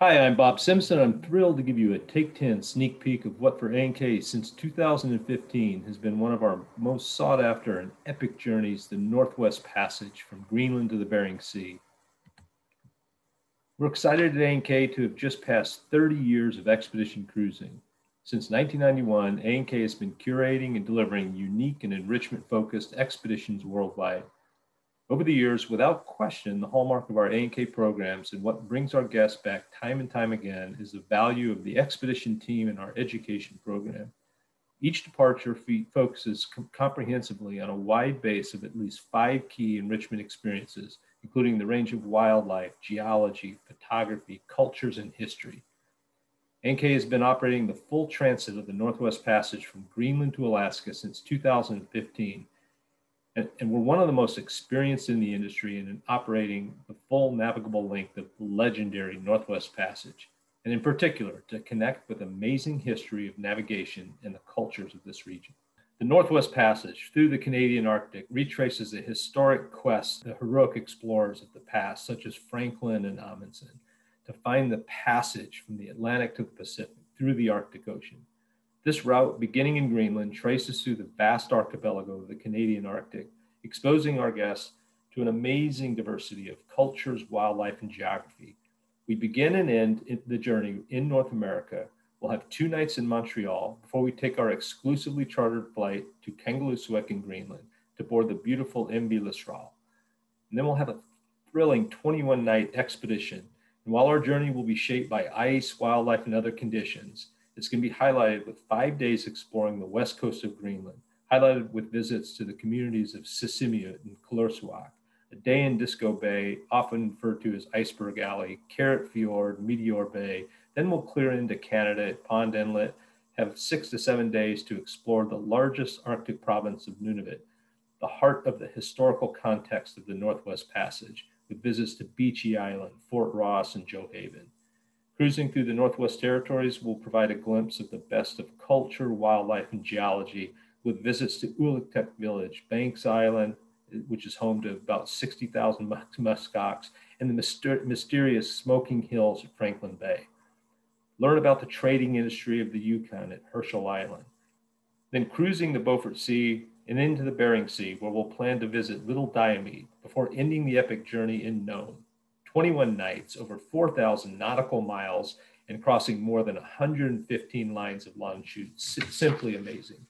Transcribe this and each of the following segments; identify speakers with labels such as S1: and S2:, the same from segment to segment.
S1: Hi, I'm Bob Simpson. I'm thrilled to give you a Take 10 sneak peek of what for A&K since 2015 has been one of our most sought after and epic journeys, the Northwest Passage from Greenland to the Bering Sea. We're excited at A&K to have just passed 30 years of expedition cruising. Since 1991, A&K has been curating and delivering unique and enrichment-focused expeditions worldwide. Over the years, without question, the hallmark of our A&K programs and what brings our guests back time and time again is the value of the expedition team in our education program. Each departure focuses comprehensively on a wide base of at least 5 key enrichment experiences, including the range of wildlife, geology, photography, cultures, and history. A&K has been operating the full transit of the Northwest Passage from Greenland to Alaska since 2015. And we're one of the most experienced in the industry in operating the full navigable length of the legendary Northwest Passage, and in particular, to connect with amazing history of navigation and the cultures of this region. The Northwest Passage through the Canadian Arctic retraces the historic quests of the heroic explorers of the past, such as Franklin and Amundsen, to find the passage from the Atlantic to the Pacific through the Arctic Ocean. This route, beginning in Greenland, traces through the vast archipelago of the Canadian Arctic, exposing our guests to an amazing diversity of cultures, wildlife, and geography. We begin and end the journey in North America. We'll have 2 nights in Montreal before we take our exclusively chartered flight to Kangerlussuaq in Greenland to board the beautiful MV Mistral. And then we'll have a thrilling 21-night expedition. And while our journey will be shaped by ice, wildlife, and other conditions, it's going to be highlighted with 5 days exploring the west coast of Greenland, highlighted with visits to the communities of Sisimiut and Kullerssuaq, a day in Disko Bay, often referred to as Iceberg Alley, Carrot Fjord, Meteor Bay. Then we'll clear into Canada at Pond Inlet, have 6 to 7 days to explore the largest Arctic province of Nunavut, the heart of the historical context of the Northwest Passage, with visits to Beechey Island, Fort Ross, and Joe Haven. Cruising through the Northwest Territories will provide a glimpse of the best of culture, wildlife, and geology, with visits to Uluktuk Village, Banks Island, which is home to about 60,000 muskox, and the mysterious Smoking Hills at Franklin Bay. Learn about the trading industry of the Yukon at Herschel Island. Then cruising the Beaufort Sea and into the Bering Sea, where we'll plan to visit Little Diomede before ending the epic journey in Nome. 21 nights, over 4,000 nautical miles, and crossing more than 115 lines of longitude. Simply amazing.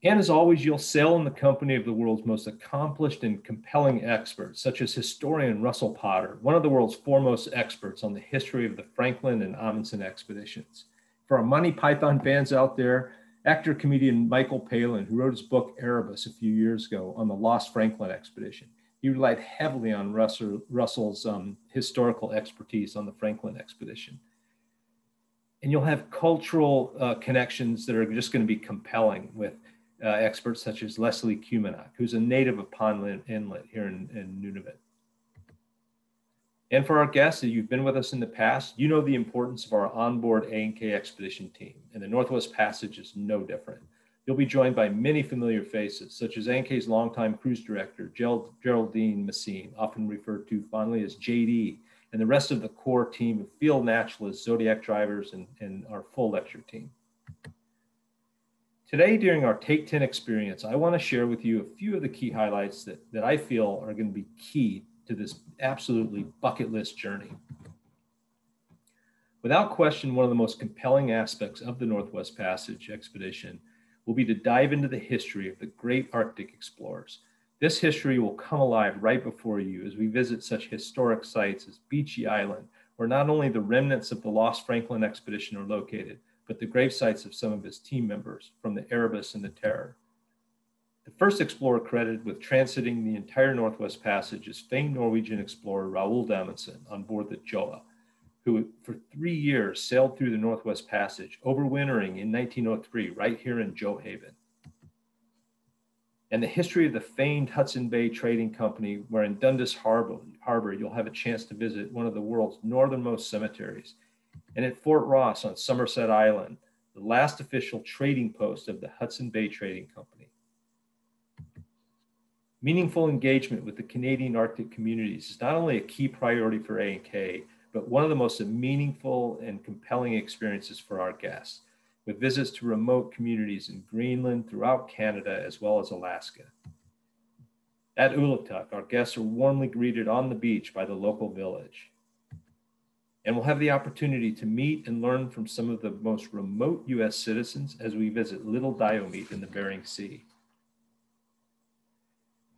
S1: And as always, you'll sail in the company of the world's most accomplished and compelling experts, such as historian Russell Potter, one of the world's foremost experts on the history of the Franklin and Amundsen expeditions. For our Monty Python fans out there, actor-comedian Michael Palin, who wrote his book Erebus a few years ago on the Lost Franklin expedition, he relied heavily on Russell's historical expertise on the Franklin expedition. And you'll have cultural connections that are just going to be compelling with experts such as Leslie Kumanak, who's a native of Pond Inlet here in Nunavut. And for our guests, if you've been with us in the past, you know the importance of our onboard A&K expedition team, and the Northwest Passage is no different. You'll be joined by many familiar faces, such as A&K's longtime cruise director, Geraldine Messine, often referred to fondly as JD, and the rest of the core team of field naturalists, Zodiac drivers, and our full lecture team. Today, during our Take 10 experience, I want to share with you a few of the key highlights that I feel are going to be key to this absolutely bucket list journey. Without question, one of the most compelling aspects of the Northwest Passage expedition will be to dive into the history of the great Arctic explorers. This history will come alive right before you as we visit such historic sites as Beechey Island, where not only the remnants of the Lost Franklin expedition are located, but the grave sites of some of his team members from the Erebus and the Terror. The first explorer credited with transiting the entire Northwest Passage is famed Norwegian explorer Roald Amundsen on board the Gjoa, who for 3 years sailed through the Northwest Passage, overwintering in 1903 right here in Joe Haven. And the history of the famed Hudson Bay Trading Company, where in Dundas Harbor you'll have a chance to visit one of the world's northernmost cemeteries. And at Fort Ross on Somerset Island, the last official trading post of the Hudson Bay Trading Company. Meaningful engagement with the Canadian Arctic communities is not only a key priority for A&K, but one of the most meaningful and compelling experiences for our guests, with visits to remote communities in Greenland, throughout Canada, as well as Alaska. At Uluktuk, our guests are warmly greeted on the beach by the local village. And we'll have the opportunity to meet and learn from some of the most remote US citizens as we visit Little Diomede in the Bering Sea.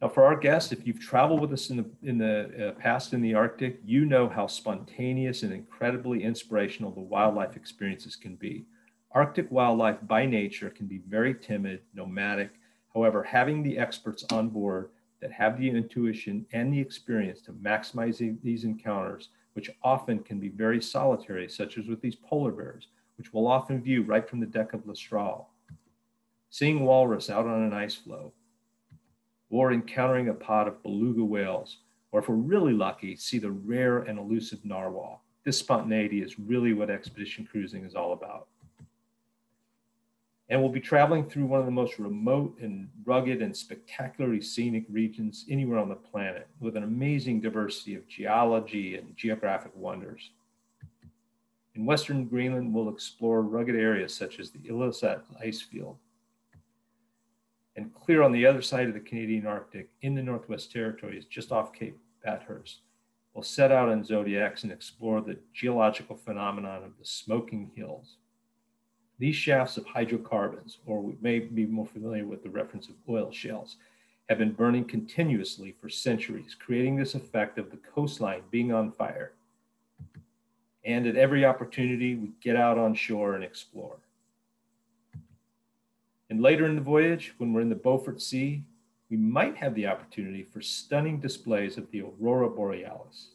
S1: Now, for our guests, if you've traveled with us in the past in the Arctic, you know how spontaneous and incredibly inspirational the wildlife experiences can be. Arctic wildlife by nature can be very timid, nomadic. However, having the experts on board that have the intuition and the experience to maximize these encounters, which often can be very solitary, such as with these polar bears, which we'll often view right from the deck of Listral. Seeing walrus out on an ice floe, or encountering a pod of beluga whales, or if we're really lucky, see the rare and elusive narwhal. This spontaneity is really what expedition cruising is all about. And we'll be traveling through one of the most remote and rugged and spectacularly scenic regions anywhere on the planet, with an amazing diversity of geology and geographic wonders. In Western Greenland, we'll explore rugged areas such as the Ilulissat ice field. And clear on the other side of the Canadian Arctic, in the Northwest Territories, just off Cape Bathurst, we'll set out on Zodiacs and explore the geological phenomenon of the smoking hills. These shafts of hydrocarbons, or we may be more familiar with the reference of oil shales, have been burning continuously for centuries, creating this effect of the coastline being on fire. And at every opportunity, we get out on shore and explore. And later in the voyage, when we're in the Beaufort Sea, we might have the opportunity for stunning displays of the Aurora Borealis.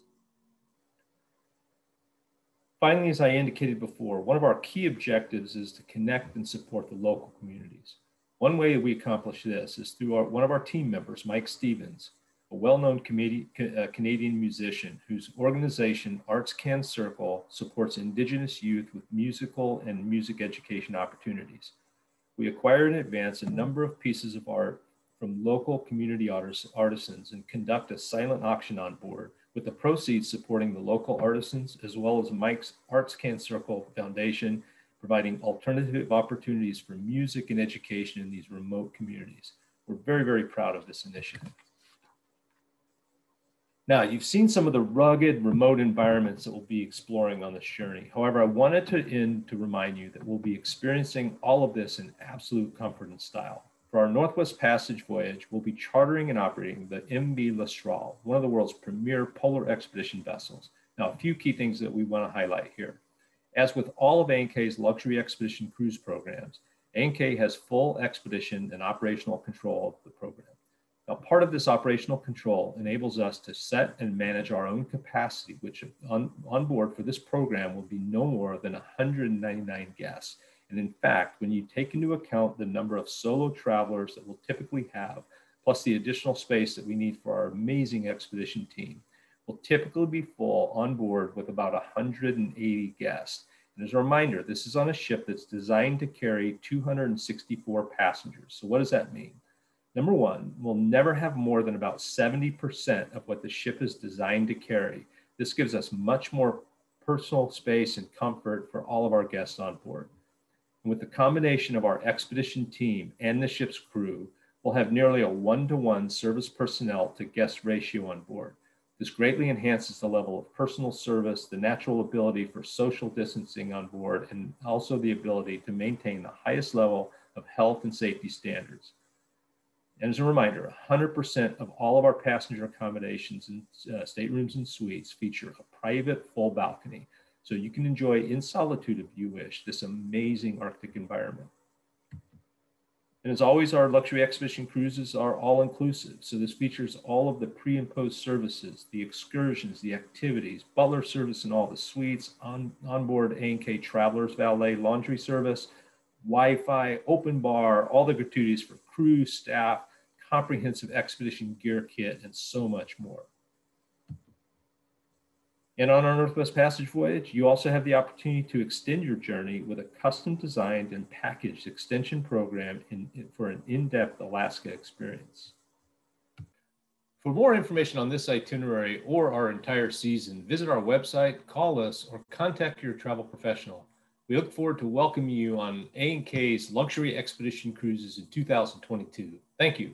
S1: Finally, as I indicated before, one of our key objectives is to connect and support the local communities. One way we accomplish this is through one of our team members, Mike Stevens, a well-known Canadian musician whose organization, Arts Can Circle, supports Indigenous youth with musical and music education opportunities. We acquire in advance a number of pieces of art from local community artisans and conduct a silent auction on board, with the proceeds supporting the local artisans, as well as Mike's Arts Can Circle Foundation, providing alternative opportunities for music and education in these remote communities. We're very, very proud of this initiative. Now, you've seen some of the rugged, remote environments that we'll be exploring on this journey. However, I wanted to remind you that we'll be experiencing all of this in absolute comfort and style. For our Northwest Passage voyage, we'll be chartering and operating the MV Listral, one of the world's premier polar expedition vessels. Now, a few key things that we want to highlight here. As with all of ANK's luxury expedition cruise programs, ANK has full expedition and operational control of the program. Now, part of this operational control enables us to set and manage our own capacity, which on board for this program will be no more than 199 guests. And in fact, when you take into account the number of solo travelers that we'll typically have, plus the additional space that we need for our amazing expedition team, we'll typically be full on board with about 180 guests. And as a reminder, this is on a ship that's designed to carry 264 passengers. So what does that mean? Number one, we'll never have more than about 70% of what the ship is designed to carry. This gives us much more personal space and comfort for all of our guests on board. And with the combination of our expedition team and the ship's crew, we'll have nearly a 1-to-1 service personnel to guest ratio on board. This greatly enhances the level of personal service, the natural ability for social distancing on board, and also the ability to maintain the highest level of health and safety standards. And as a reminder, 100% of all of our passenger accommodations and staterooms and suites feature a private full balcony, so you can enjoy in solitude if you wish this amazing Arctic environment. And as always, our luxury expedition cruises are all inclusive. So this features all of the pre and post services, the excursions, the activities, butler service in all the suites, onboard ANK Travelers Valet laundry service, Wi-Fi, open bar, all the gratuities for crew, staff, comprehensive expedition gear kit, and so much more. And on our Northwest Passage voyage, you also have the opportunity to extend your journey with a custom designed and packaged extension program for an in-depth Alaska experience. For more information on this itinerary or our entire season, visit our website, call us, or contact your travel professional. We look forward to welcoming you on A&K's Luxury Expedition Cruises in 2022. Thank you.